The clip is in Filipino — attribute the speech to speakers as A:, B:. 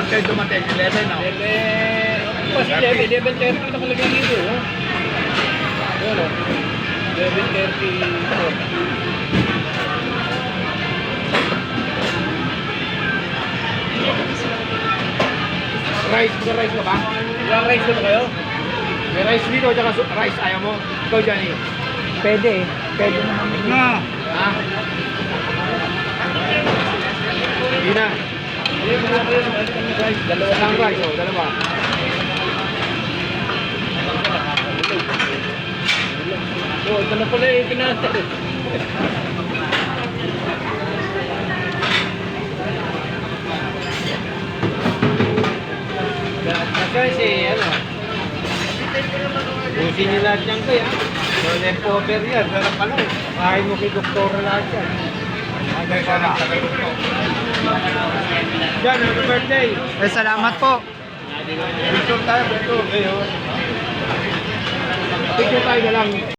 A: oras kayo dumating? 11, no?
B: Kasi 11:30 nakalagay dito. Ayun o. 11:34.
A: Rice, may rice ka ba?
B: Ilang rice na kayo?
A: May rice dito, tsaka rice, ayaw mo? Ikaw, Johnny.
C: Pwede eh. Pwede naman.
A: Ha? Hindi na.
B: Hindi mo na kayo ng rice. Dalawa
A: Isang rice, oh, dalawa.
B: Oh, ito na pala yung pinasa. Kasi ano, busin nyo lahat yan kaya. So, leftover yan. Sarap pala eh. Kain mo kay doktora lahat yan.
A: Hanggang sa na.
B: Jan, happy birthday!
C: Eh, salamat po.
A: Picture tayo, picture.
B: Ayun.
A: Picture tayo na lang.